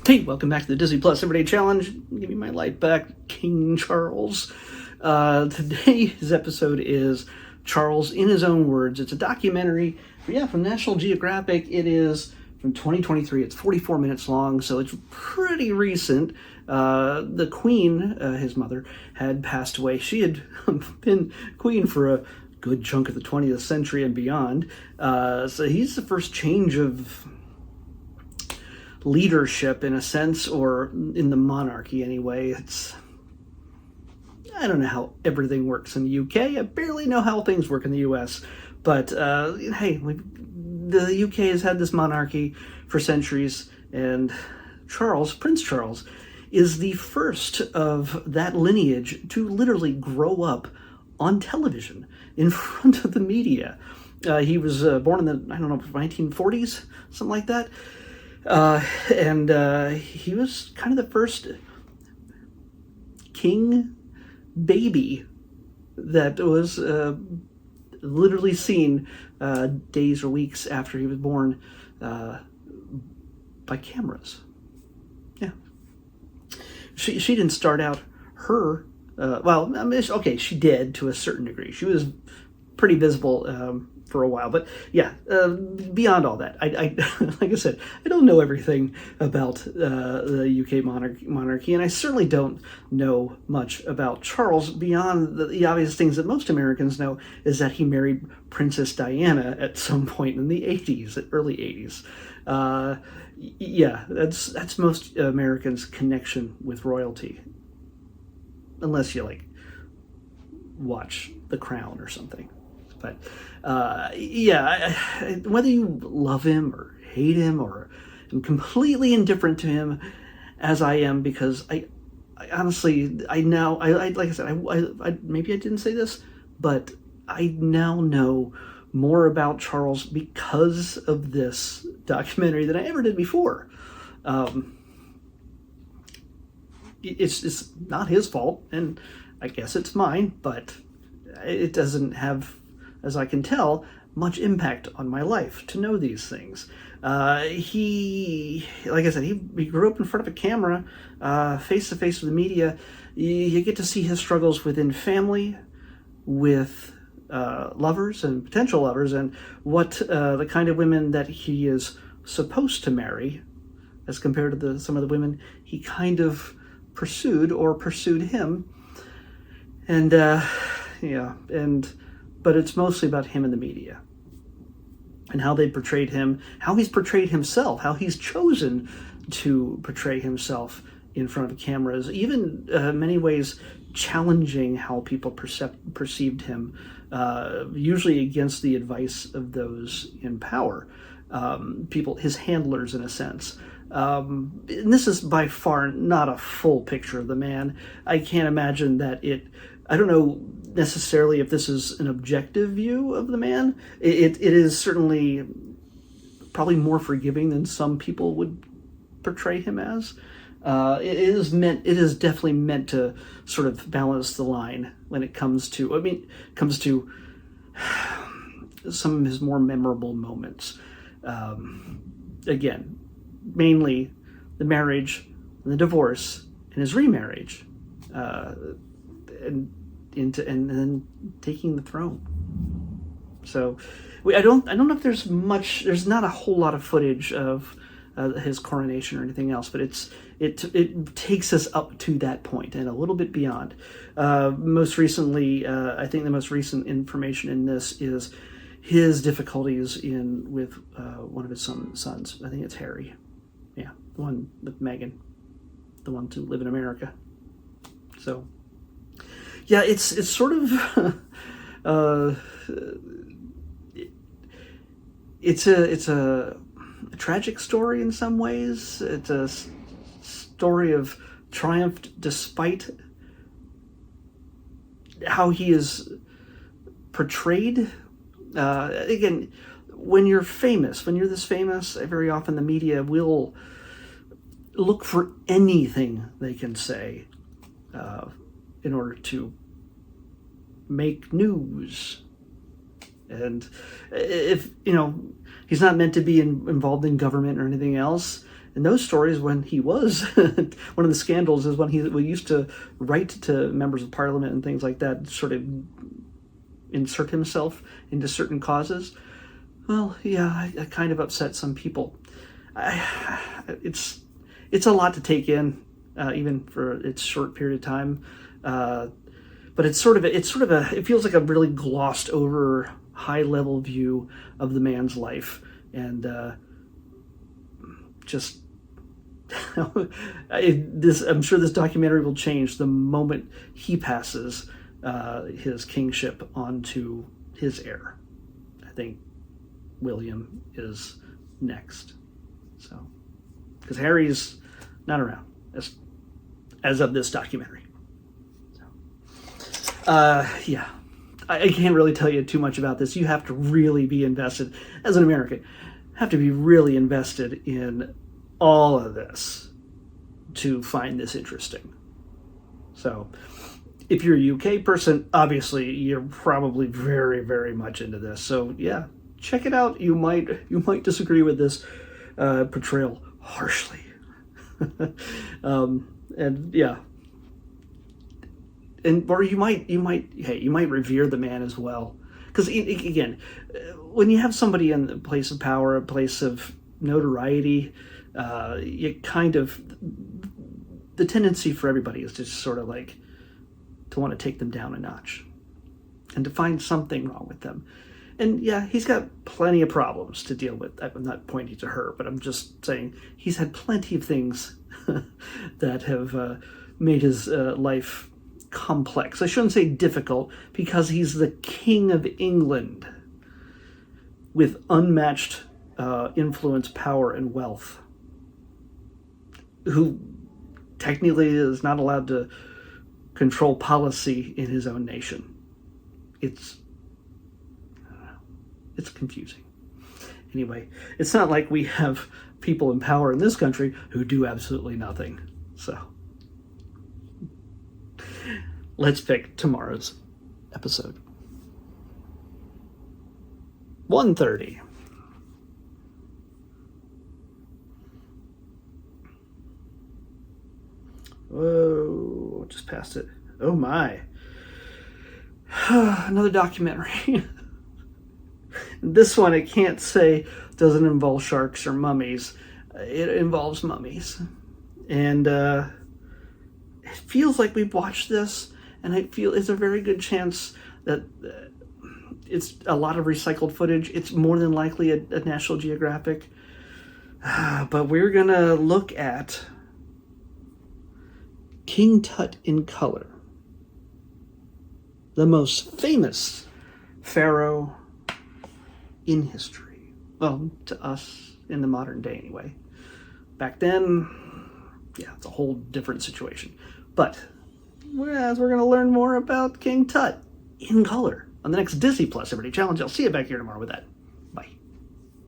Hey, welcome back to the Disney Plus Everyday Challenge. Give me my life back, King Charles. Today's episode is Charles in His Own Words. It's a documentary, from National Geographic. It is from 2023. It's 44 minutes long, so it's pretty recent. The Queen, his mother, had passed away. She had been Queen for a good chunk of the 20th century and beyond. So he's the first change of leadership in a sense, or in the monarchy anyway. I don't know how everything works in the UK. I barely know how things work in the US. But hey, the UK has had this monarchy for centuries, and Prince Charles, is the first of that lineage to literally grow up on television in front of the media. He was born in the, 1940s, something like that. And he was kind of the first king baby that was literally seen days or weeks after he was born by cameras. Yeah. She didn't start out her, she did to a certain degree. She was pretty visible for a while, but beyond all that, I like I said, I don't know everything about the UK monarchy, and I certainly don't know much about Charles beyond the obvious things that most Americans know, is that he married Princess Diana at some point in the early 80s. That's most Americans' connection with royalty, unless you watch The Crown or something. But whether you love him or hate him or am completely indifferent to him, as I am, because I honestly, like I said, maybe I didn't say this, but I now know more about Charles because of this documentary than I ever did before. It's not his fault, and I guess it's mine, but it doesn't have, as I can tell, much impact on my life to know these things. He grew up in front of a camera, face to face with the media. You get to see his struggles within family, with lovers and potential lovers, and what the kind of women that he is supposed to marry, as compared to some of the women he kind of pursued him. And but it's mostly about him and the media, and how they portrayed him, how he's portrayed himself, how he's chosen to portray himself in front of cameras, even many ways challenging how people perceived him, usually against the advice of those in power, his handlers in a sense. And this is by far not a full picture of the man. I can't imagine that I don't know necessarily if this is an objective view of the man. It is certainly probably more forgiving than some people would portray him as. It is definitely meant to sort of balance the line when it comes to, some of his more memorable moments. Again, mainly the marriage and the divorce and his remarriage, and then taking the throne. So I don't know if there's not a whole lot of footage of his coronation or anything else, but it takes us up to that point and a little bit beyond. Most recently, I think the most recent information in this is his difficulties with one of his sons. I think it's Harry. Yeah, the one with Meghan, the one to live in America. So yeah, it's sort of it's a tragic story in some ways. It's a story of triumph despite how he is portrayed. Again, when you're this famous, very often the media will look for anything they can say in order to make news. And if he's not meant to be involved in government or anything else, And those stories, when he was, one of the scandals is when we used to write to members of parliament and things like that, sort of insert himself into certain causes. Well, yeah, I kind of upset some people. It's a lot to take in, even for its short period of time. But it feels like a really glossed over high level view of the man's life, and just I'm sure this documentary will change the moment he passes his kingship on to his heir. I think William is next. So, because Harry's not around as of this documentary. So, yeah, I can't really tell you too much about this. You have to really be invested as an American. Have to be really invested in all of this to find this interesting. So, if you're a UK person, obviously you're probably very, very much into this. So yeah, check it out. You might disagree with this portrayal harshly, and yeah, or you might revere the man as well, because again, when you have somebody in a place of power, a place of notoriety, you kind of, the tendency for everybody is to just sort of like to want to take them down a notch and to find something wrong with them. And yeah, he's got plenty of problems to deal with. I'm not pointing to her, but I'm just saying he's had plenty of things that have made his life complex. I shouldn't say difficult, because he's the King of England with unmatched influence, power, and wealth, who technically is not allowed to control policy in his own nation. It's confusing. Anyway, it's not like we have people in power in this country who do absolutely nothing. So, let's pick tomorrow's episode. 1:30. Whoa, just passed it. Oh my. Another documentary. This one, I can't say doesn't involve sharks or mummies. It involves mummies. And it feels like we've watched this, and I feel it's a very good chance that it's a lot of recycled footage. It's more than likely a National Geographic. But we're going to look at King Tut in color, the most famous pharaoh in history. Well, to us in the modern day anyway. Back then, yeah, it's a whole different situation. But whereas we're going to learn more about King Tut in color on the next Disney Plus Everyday Challenge. I'll see you back here tomorrow with that.